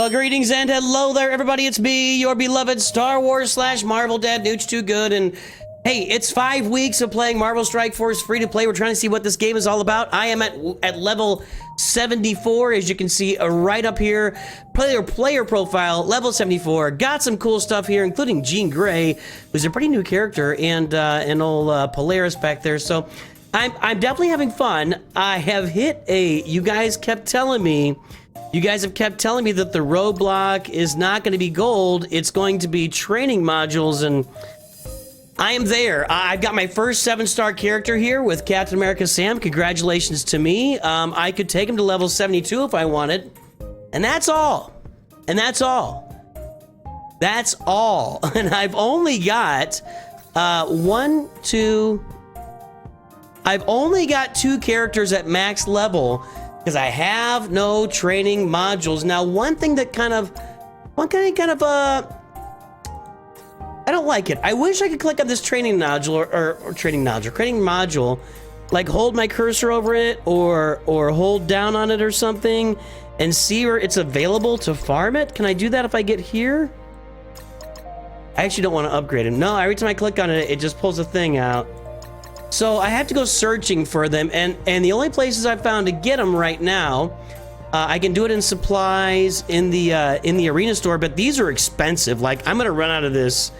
Well, greetings and hello there, everybody. It's me, your beloved Star Wars / Marvel dad, Nooch Too Good. And hey, it's 5 weeks of playing Marvel Strike Force free to play. We're trying to see what this game is all about. I am at level 74, as you can see right up here. Player profile, level 74. Got some cool stuff here, including Jean Grey, who's a pretty new character, and an old Polaris back there. So I'm definitely having fun. I have hit you guys have kept telling me that the roadblock is not going to be gold. It's going to be training modules, and I am there. I've got my first 7-star character here with Captain America Sam. Congratulations to me. I could take him to level 72 if I wanted. And that's all. And that's all. That's all. And I've only got I've only got 2 characters at max level because I have no training modules. Now, one thing that I don't like it. I wish I could click on this training nodule or training module, like hold my cursor over it or hold down on it or something and see where it's available to farm it. Can I do that if I get here? I actually don't want to upgrade him. No, every time I click on it, it just pulls a thing out. So I have to go searching for them, and the only places I've found to get them right now, I can do it in supplies in the arena store, but these are expensive. Like, I'm gonna run out of this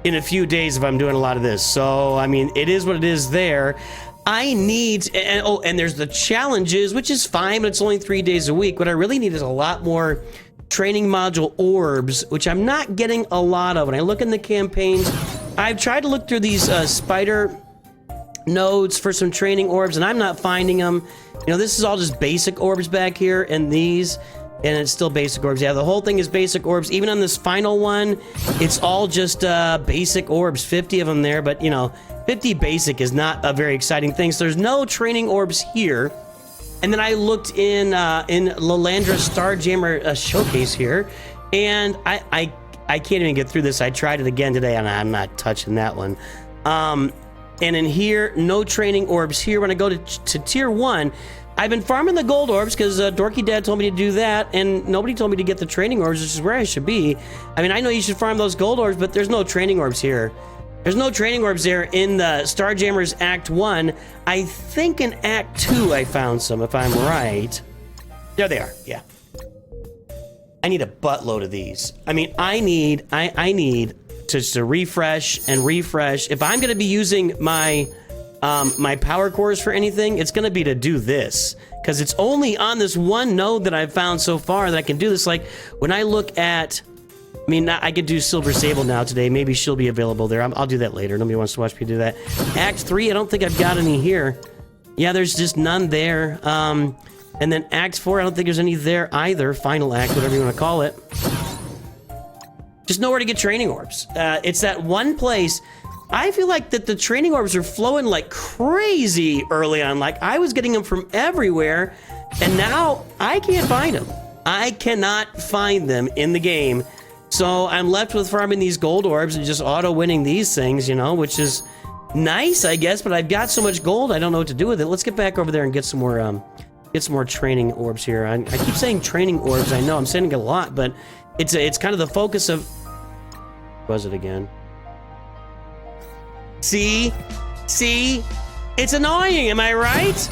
in a few days if I'm doing a lot of this. So I mean, it is what it is there. I need, and there's the challenges, which is fine, but it's only 3 days a week. What I really need is a lot more training module orbs, which I'm not getting a lot of. When I look in the campaigns, I've tried to look through these spider nodes for some training orbs, and I'm not finding them. You know, this is all just basic orbs back here, and these, and it's still basic orbs. Yeah, the whole thing is basic orbs. Even on this final one, it's all just basic orbs, 50 of them there, but you know, 50 basic is not a very exciting thing. So there's no training orbs here. And then I looked in Lalandra's Starjammer showcase here, and I can't even get through this. I tried it again today, and I'm not touching that one. And in here, no training orbs here. When I go to tier 1, I've been farming the gold orbs because Dorky Dad told me to do that, and nobody told me to get the training orbs, which is where I should be. I mean, I know you should farm those gold orbs, but there's no training orbs here. There's no training orbs there in the Starjammers Act 1. I think in Act 2 I found some, if I'm right. There they are, yeah. I need a buttload of these. I mean, I need to refresh and refresh. If I'm going to be using my my power cores for anything, it's going to be to do this, because it's only on this one node that I've found so far that I can do this. Like when I look at, I mean, I could do Silver Sable now today. Maybe she'll be available there. I'll do that later. Nobody wants to watch me do that. Act 3, I don't think I've got any here. Yeah, there's just none there. And then Act 4, I don't think there's any there either. Final Act, whatever you want to call it. Just nowhere to get training orbs. It's that one place. I feel like that the training orbs are flowing like crazy early on. Like I was getting them from everywhere, and now I can't find them. I cannot find them in the game. So I'm left with farming these gold orbs and just auto-winning these things, you know, which is nice, I guess, but I've got so much gold, I don't know what to do with it. Let's get back over there and get some more training orbs here. I keep saying training orbs. I know I'm saying it a lot, but it's kind of the focus of... Was it again? See? It's annoying, am I right?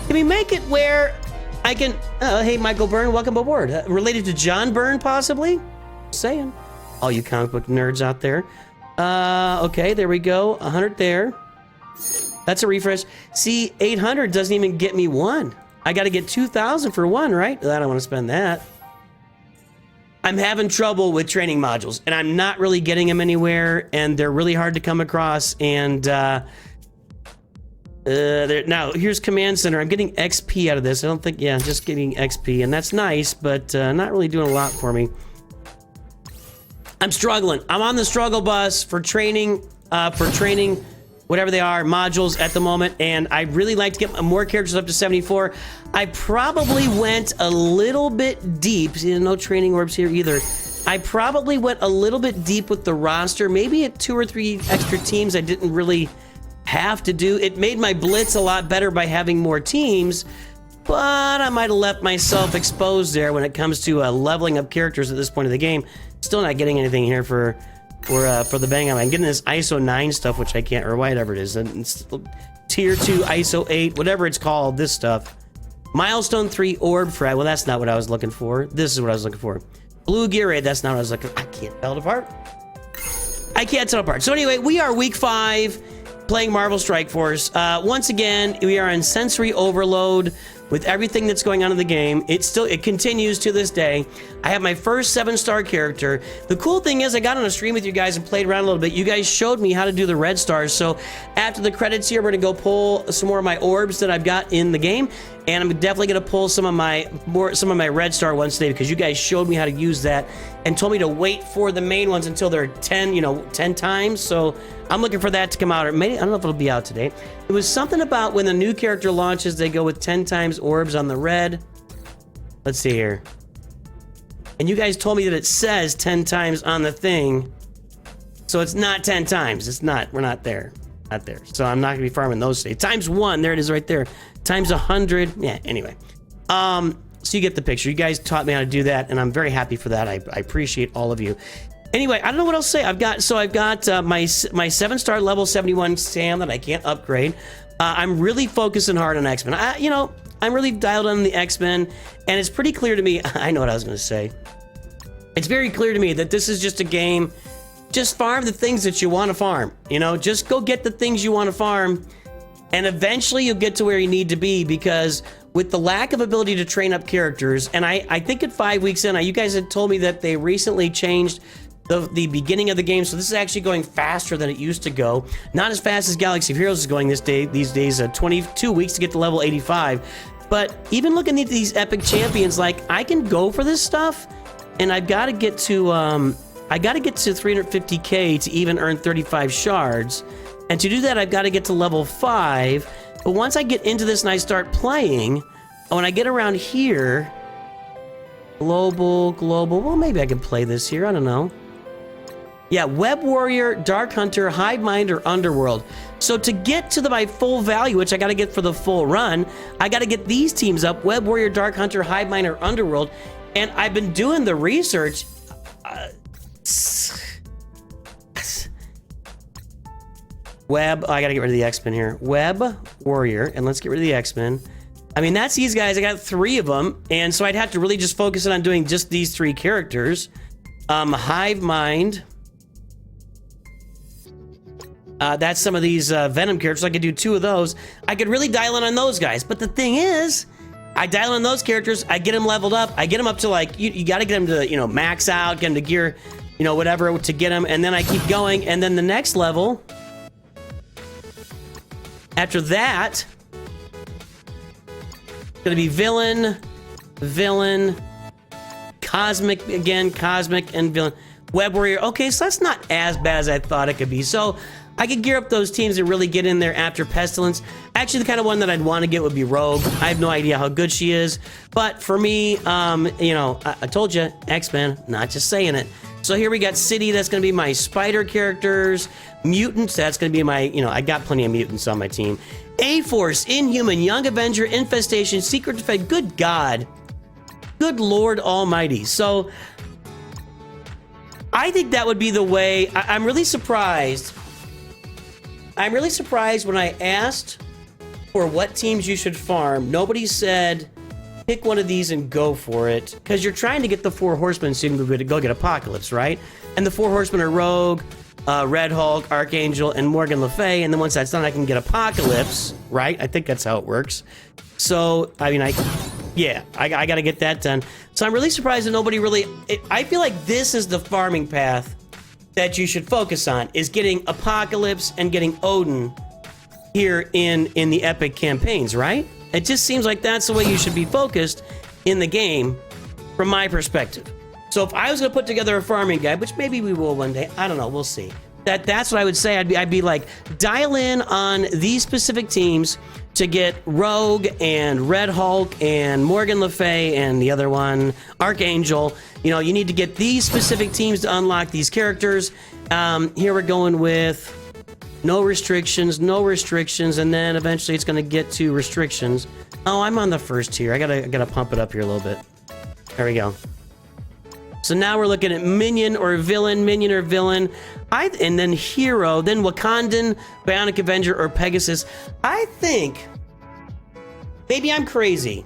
Can we make it where I can... hey, Michael Byrne, welcome aboard. Related to John Byrne, possibly? Just saying. All you comic book nerds out there. Okay, there we go. 100 there. That's a refresh. See, 800 doesn't even get me one. I got to get 2,000 for one, right? I don't want to spend that. I'm having trouble with training modules, and I'm not really getting them anywhere, and they're really hard to come across, and now here's Command Center. I'm getting XP out of this. I don't think, yeah, just getting XP, and that's nice, but not really doing a lot for me. I'm struggling. I'm on the struggle bus for training, whatever they are, modules at the moment, and I really like to get more characters up to 74. I probably went a little bit deep. See, no training orbs here either. I probably went a little bit deep with the roster, maybe at 2 or 3 extra teams I didn't really have to do. It made my blitz a lot better by having more teams, but I might have left myself exposed there when it comes to leveling up characters at this point of the game. Still not getting anything here for the bang on. I'm getting this ISO 9 stuff, which I can't, or whatever it is. And it's tier 2, ISO 8, whatever it's called, this stuff. Milestone 3 orb frag. Well, that's not what I was looking for. This is what I was looking for. Blue gear raid. That's not what I was looking for. I can't tell it apart. I can't tell it apart. So anyway, we are week 5 playing Marvel Strike Force. Once again, we are in sensory overload with everything that's going on in the game. It continues to this day. I have my first 7-star character. The cool thing is I got on a stream with you guys and played around a little bit. You guys showed me how to do the red stars. So after the credits here, we're gonna go pull some more of my orbs that I've got in the game. And I'm definitely gonna pull some of my red star ones today because you guys showed me how to use that and told me to wait for the main ones until they're 10 times. So I'm looking for that to come out. Or maybe, I don't know if it'll be out today. It was something about when the new character launches, they go with 10 times orbs on the red. Let's see here. And you guys told me that it says 10 times on the thing. So it's not 10 times. It's not. We're not there. Not there. So I'm not going to be farming those today. Times 1. There it is right there. Times 100. Yeah, anyway. So you get the picture. You guys taught me how to do that, and I'm very happy for that. I appreciate all of you. Anyway, I don't know what else to say. I've got my 7-star level 71 Sam that I can't upgrade. I'm really focusing hard on X-Men. I'm really dialed on the X-Men, and it's pretty clear to me. I know what I was going to say. It's very clear to me that this is just a game. Just farm the things that you want to farm. Just go get the things you want to farm, and eventually you'll get to where you need to be, because with the lack of ability to train up characters, and I think at 5 weeks in, you guys had told me that they recently changed the beginning of the game, so this is actually going faster than it used to go. Not as fast as Galaxy of Heroes is going these days. 22 weeks to get to level 85. But even looking at these epic champions, like, I can go for this stuff, and I've got to get to 350k to even earn 35 shards. And to do that, I've got to get to level 5. But once I get into this and I start playing, when I get around here, global, well, maybe I can play this here. I don't know. Yeah, Web Warrior, Dark Hunter, Hive Mind, or Underworld. So to get to my full value, which I got to get for the full run, I got to get these teams up: Web Warrior, Dark Hunter, Hive Mind, or Underworld. And I've been doing the research. Web, I got to get rid of the X-Men here. Web Warrior, and let's get rid of the X-Men. I mean, that's these guys. I got 3 of them, and so I'd have to really just focus on doing just these 3 characters. Hive Mind. That's some of these Venom characters. I could do 2 of those. I could really dial in on those guys. But the thing is, I dial in those characters. I get them leveled up. I get them up to, like, you got to get them to, max out, get them to gear, whatever to get them. And then I keep going. And then the next level, after that, going to be villain, cosmic again, cosmic and villain. Web Warrior. Okay, so that's not as bad as I thought it could be. So I could gear up those teams and really get in there after Pestilence. Actually, the kind of one that I'd want to get would be Rogue. I have no idea how good she is. But for me, I told you, X-Men, not just saying it. So here we got City. That's going to be my spider characters. Mutants. That's going to be my, I got plenty of mutants on my team. A-Force, Inhuman, Young Avenger, Infestation, Secret Defense. Good God. Good Lord Almighty. So I think that would be the way. I'm really surprised. I'm really surprised when I asked for what teams you should farm, nobody said pick one of these and go for it, because you're trying to get the 4 horsemen so you can go get Apocalypse, right? And the 4 horsemen are Rogue, Red Hulk, Archangel, and Morgan Le Fay. And then once that's done, I can get Apocalypse, right? I think that's how it works. So, I mean, I got to get that done. So I'm really surprised that nobody really... I feel like this is the farming path that you should focus on, is getting Apocalypse and getting Odin here in the epic campaigns, right? It just seems like that's the way you should be focused in the game, from my perspective. So if I was going to put together a farming guide, which maybe we will one day, I don't know, we'll see. That's what I would say. I'd be like, dial in on these specific teams to get Rogue and Red Hulk and Morgan Le Fay and the other one, Archangel. You need to get these specific teams to unlock these characters. Here we're going with no restrictions, and then eventually it's going to get to restrictions. Oh, I'm on the first tier. I gotta pump it up here a little bit. There we go. So now we're looking at minion or villain, and then hero, then Wakandan, Bionic Avenger, or Pegasus. I think maybe I'm crazy,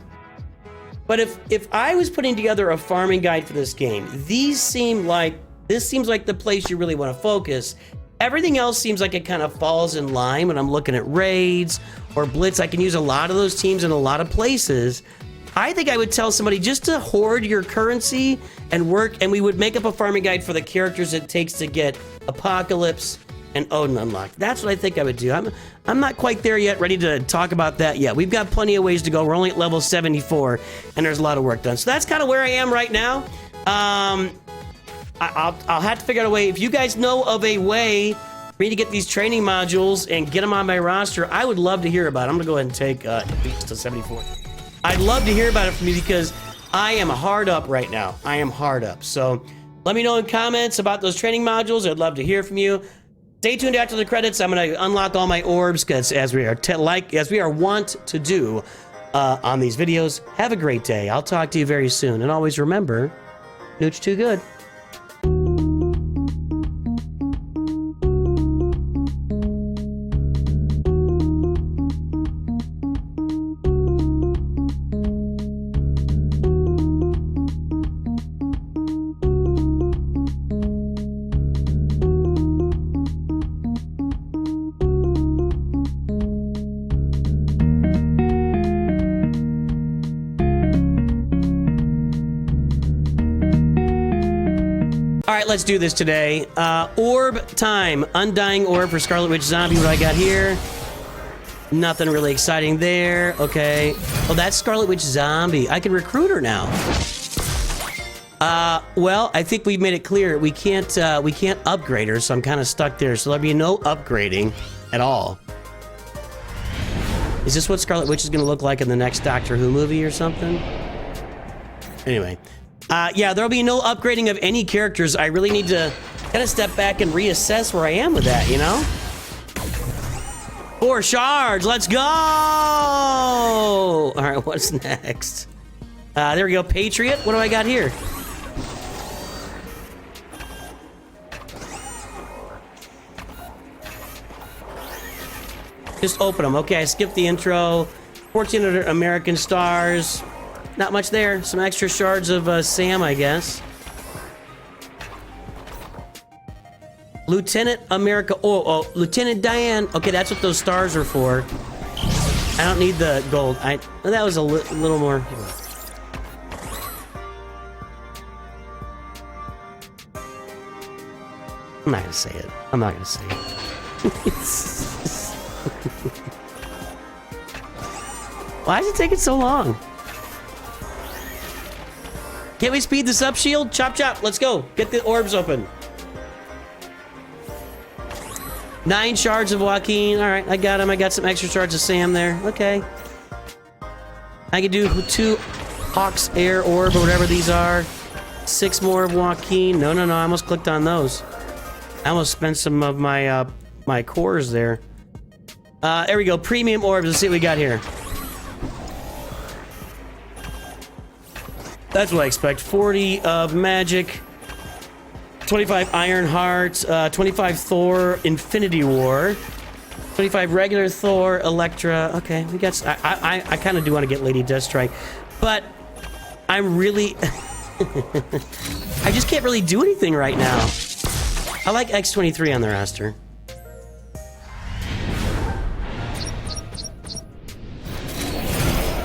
but if I was putting together a farming guide for this game, this seems like the place you really want to focus. Everything else seems like it kind of falls in line when I'm looking at raids or blitz. I can use a lot of those teams in a lot of places. I think I would tell somebody just to hoard your currency and work, and we would make up a farming guide for the characters it takes to get Apocalypse and Odin unlocked. That's what I think I would do. I'm not quite there yet, ready to talk about that yet. We've got plenty of ways to go. We're only at level 74, and there's a lot of work done. So that's kind of where I am right now. I'll have to figure out a way. If you guys know of a way for me to get these training modules and get them on my roster, I would love to hear about it. I'm going to go ahead and take beats to 74. I'd love to hear about it from you because I am hard up right now. I am hard up. So let me know in comments about those training modules. I'd love to hear from you. Stay tuned after the credits. I'm going to unlock all my orbs because as we are wont to do on these videos. Have a great day. I'll talk to you very soon. And always remember, Nooch too good. All right, let's do this today. Orb time. Undying orb for Scarlet Witch Zombie. What do I got here? Nothing really exciting there. Okay. Oh, that's Scarlet Witch Zombie. I can recruit her now. Well, I think we've made it clear we can't upgrade her, so I'm kind of stuck there. So there'll be no upgrading at all. Is this what Scarlet Witch is going to look like in the next Doctor Who movie or something? Anyway. Yeah, there'll be no upgrading of any characters. I really need to kind of step back and reassess where I am with that, you know? 4 shards, let's go! All right, what's next? There we go, Patriot. What do I got here? Just open them. Okay, I skipped the intro. 1,400 American stars. Not much there. Some extra shards of Sam, I guess. Lieutenant America. Oh, Lieutenant Diane. Okay, that's what those stars are for. I don't need the gold. That was a little more. I'm not gonna say it. I'm not gonna say it. Why is it taking so long? Can't we speed this up, Shield? Chop, chop. Let's go. Get the orbs open. 9 shards of Joaquin. All right, I got him. I got some extra shards of Sam there. Okay. I could do 2 Hawk's Air Orb or whatever these are. 6 more of Joaquin. No. I almost clicked on those. I almost spent some of my my cores there. There we go. Premium orbs. Let's see what we got here. That's what I expect. 40 of magic, 25 Iron Heart, 25 Thor, Infinity War, 25 regular Thor, Elektra. Okay, we got. I kind of do want to get Lady Deathstrike, but I'm really. I just can't really do anything right now. I like X-23 on the roster.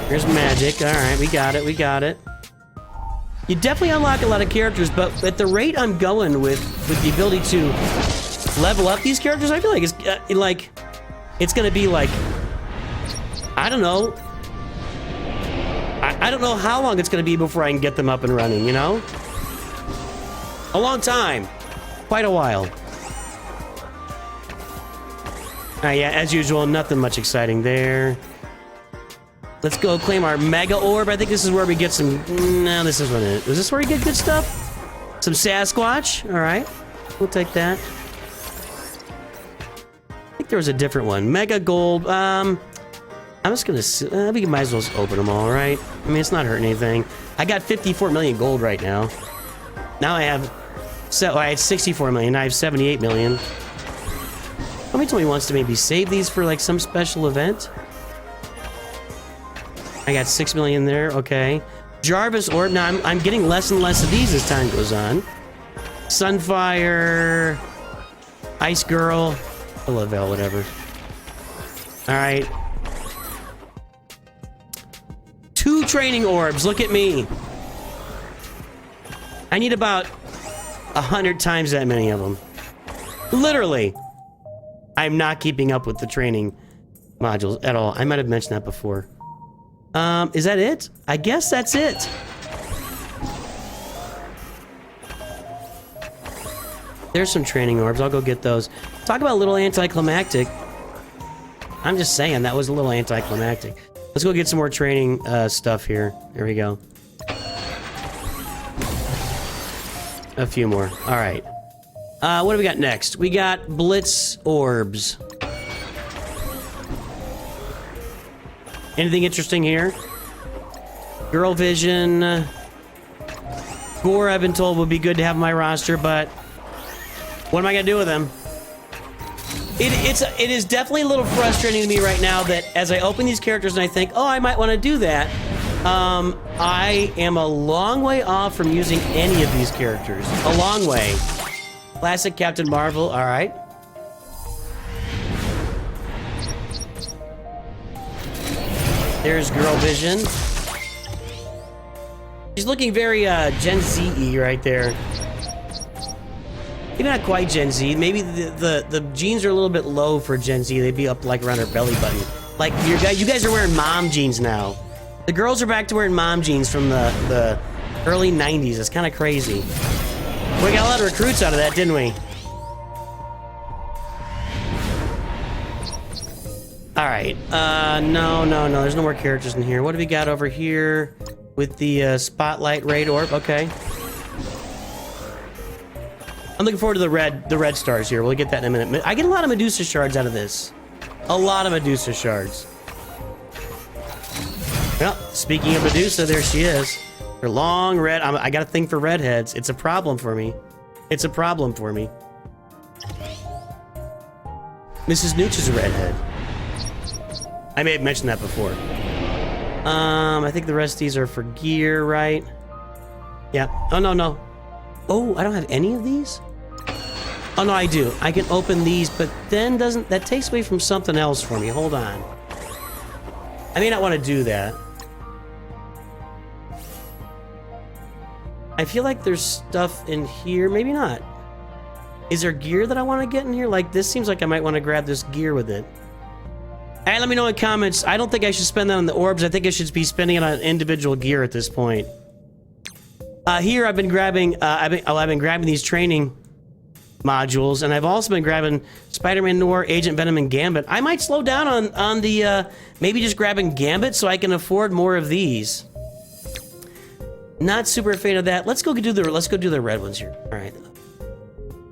Here's magic. All right, we got it. We got it. You definitely unlock a lot of characters, but at the rate I'm going with the ability to level up these characters, I feel like it's gonna be like, I don't know. I don't know how long it's gonna be before I can get them up and running, you know? A long time. Quite a while. Yeah, as usual, nothing much exciting there. Let's go claim our Mega Orb. I think this is where we get some... No, this is what it is. Is this where we get good stuff? Some Sasquatch. All right. We'll take that. I think there was a different one. Mega Gold. I'm just gonna, we might as well just open them all, right? I mean, it's not hurting anything. I got 54 million gold right now. Now I have, so I had 64 million, now I have 78 million. Somebody told me wants to maybe save these for like some special event. I got 6 million there, okay. Jarvis Orb, now I'm getting less and less of these as time goes on. Sunfire, Ice Girl, Lavelle, whatever. All right. 2 training orbs, look at me. I need about 100 times that many of them. Literally. I'm not keeping up with the training modules at all. I might have mentioned that before. Is that it? I guess that's it. There's some training orbs. I'll go get those. Talk about a little anticlimactic. I'm just saying, that was a little anticlimactic. Let's go get some more training stuff here. There we go. A few more. All right. What do we got next? We got Blitz Orbs. Anything interesting here? Girl Vision. Gore, I've been told, would be good to have on my roster, but what am I going to do with them? It is definitely a little frustrating to me right now that as I open these characters and I think, oh, I might want to do that, I am a long way off from using any of these characters. A long way. Classic Captain Marvel, all right. There's Girl Vision. She's looking very Gen Z-y right there. Maybe not quite Gen Z. Maybe the jeans are a little bit low for Gen Z. They'd be up like around her belly button. Like you guys are wearing mom jeans now. The girls are back to wearing mom jeans from the early 90s. It's kind of crazy. We got a lot of recruits out of that, didn't we? All right. No. There's no more characters in here. What do we got over here with the Spotlight Raid Orb? Okay. I'm looking forward to the red stars here. We'll get that in a minute. I get a lot of Medusa shards out of this. A lot of Medusa shards. Well, speaking of Medusa, there she is. Her long red. I got a thing for redheads. It's a problem for me. It's a problem for me. Mrs. Nooch is a redhead. I may have mentioned that before. I think the rest of these are for gear, right? Yeah. Oh, no. Oh, I don't have any of these? Oh, no, I do. I can open these, but then that takes away from something else for me. Hold on. I may not want to do that. I feel like there's stuff in here. Maybe not. Is there gear that I want to get in here? Like, this seems like I might want to grab this gear with it. Hey, let me know in the comments. I don't think I should spend that on the orbs. I think I should be spending it on individual gear at this point. Here I've been grabbing. I've been grabbing these training modules, and I've also been grabbing Spider-Man Noir, Agent Venom, and Gambit. I might slow down on the maybe just grabbing Gambit so I can afford more of these. Not super a fan of that. Let's go do the red ones here. All right.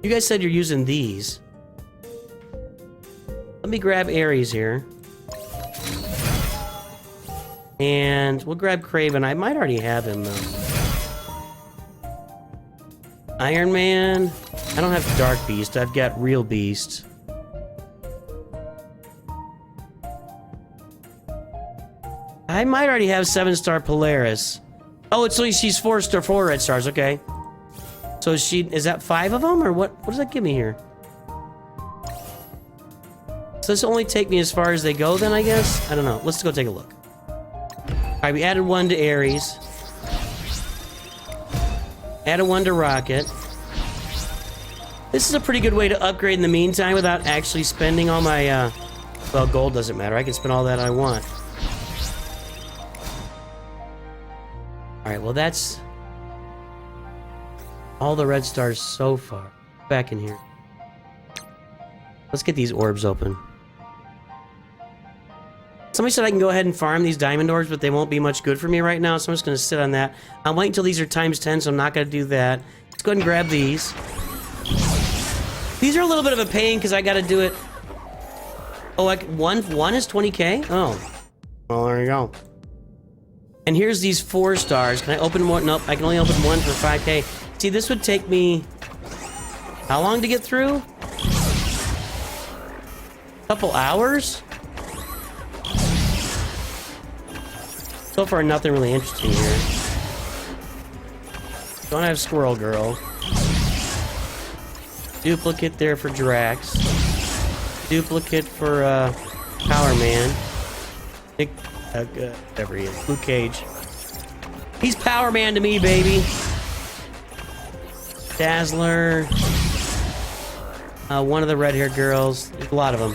You guys said you're using these. Let me grab Ares here. And we'll grab Kraven. I might already have him, though. Iron Man. I don't have Dark Beast. I've got Real Beast. I might already have 7-star Polaris. Oh, so she's 4 red stars. Okay. So is that 5 of them? Or what does that give me here? So this will only take me as far as they go then, I guess? I don't know. Let's go take a look. Alright, we added 1 to Ares. Added 1 to Rocket. This is a pretty good way to upgrade in the meantime without actually spending all my, well, gold doesn't matter. I can spend all that I want. Alright, well that's all the red stars so far. Back in here. Let's get these orbs open. Somebody said I can go ahead and farm these diamond orbs, but they won't be much good for me right now, so I'm just going to sit on that. I'm waiting until these are times 10, so I'm not going to do that. Let's go ahead and grab these. These are a little bit of a pain, because I got to do it... Oh, one is 20k? Oh. Well, there you go. And here's these 4 stars. Can I open one? Nope, I can only open one for 5K. See, this would take me... how long to get through? A couple hours? So far, nothing really interesting here. Don't have Squirrel Girl. Duplicate there for Drax. Duplicate for Power Man. Whatever he is. Luke Cage. He's Power Man to me, baby. Dazzler. One of the red-haired girls. There's a lot of them.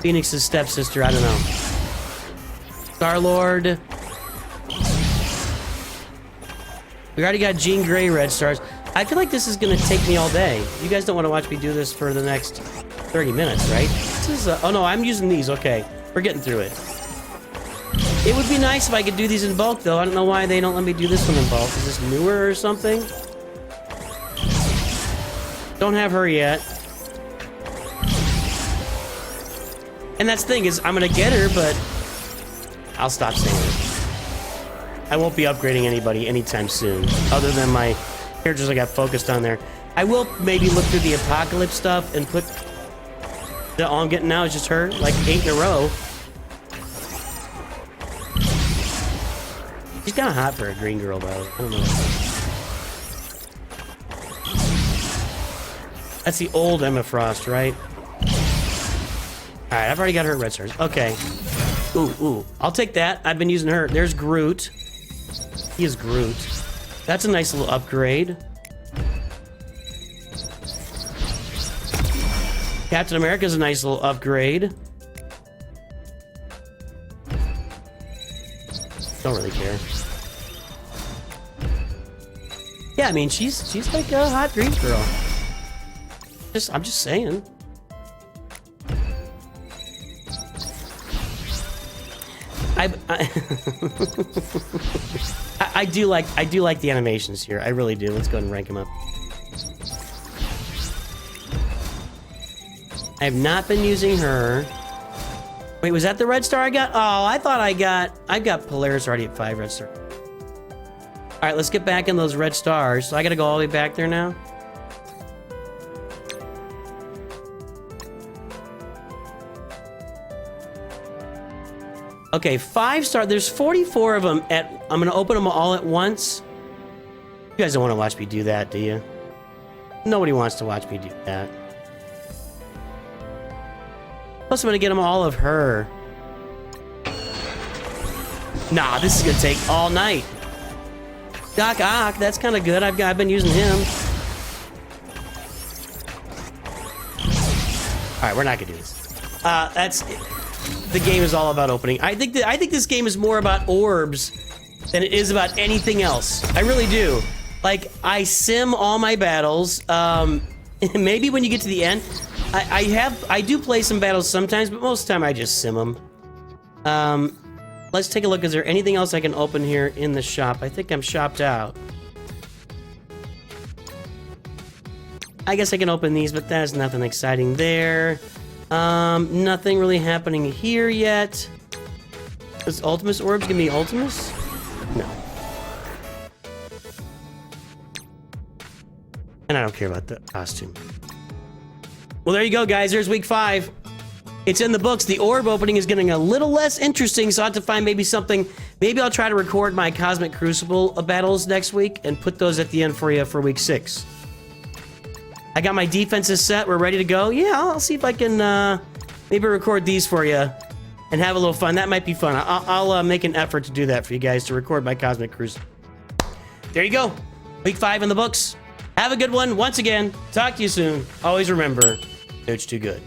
Phoenix's stepsister. I don't know. Star-Lord. We already got Jean Grey red stars. I feel like this is going to take me all day. You guys don't want to watch me do this for the next 30 minutes, right? This is... oh, no, I'm using these. Okay. We're getting through it. It would be nice if I could do these in bulk, though. I don't know why they don't let me do this one in bulk. Is this newer or something? Don't have her yet. And that's the thing, is I'm gonna get her, but I'll stop saying it. I won't be upgrading anybody anytime soon, other than my characters I got focused on there. I will maybe look through the Apocalypse stuff and put... all I'm getting now is just her, like 8 in a row. She's kind of hot for a green girl, though. I don't know. That's the old Emma Frost, right? Alright, I've already got her red stars. Okay. Ooh. I'll take that. I've been using her. There's Groot. He is Groot. That's a nice little upgrade. Captain America's a nice little upgrade. Don't really care. Yeah, I mean, she's like a hot green girl. I'm just saying. I do like the animations here. I really do. Let's go ahead and rank them up. I have not been using her. Wait, was that the red star I got? Oh, I thought I've got Polaris already at 5 red stars. All right, let's get back in those red stars. So I gotta go all the way back there now. Okay, 5 star. There's 44 of them I'm gonna open them all at once. You guys don't want to watch me do that, do you? Nobody wants to watch me do that. Plus, I'm gonna get them all of her. Nah, this is gonna take all night. Doc Ock, that's kind of good. I've been using him. All right, we're not gonna do this. The game is all about opening. I think this game is more about orbs than it is about anything else. I really do. Like, I sim all my battles. Maybe when you get to the end, I do play some battles sometimes, but most of the time I just sim them. Let's take a look. Is there anything else I can open here in the shop? I think I'm shopped out. I guess I can open these, but there's nothing exciting there. Nothing really happening here yet. Is Ultimus Orbs gonna be Ultimus? No. And I don't care about the costume. Well, there you go, guys. There's week 5. It's in the books. The orb opening is getting a little less interesting, so I have to find maybe something. Maybe I'll try to record my Cosmic Crucible battles next week and put those at the end for you for week 6. I got my defenses set. We're ready to go. Yeah, I'll see if I can maybe record these for you and have a little fun. That might be fun. I'll make an effort to do that for you guys, to record my Cosmic Crucible. There you go. Week 5 in the books. Have a good one. Once again, talk to you soon. Always remember, Coach Too Good.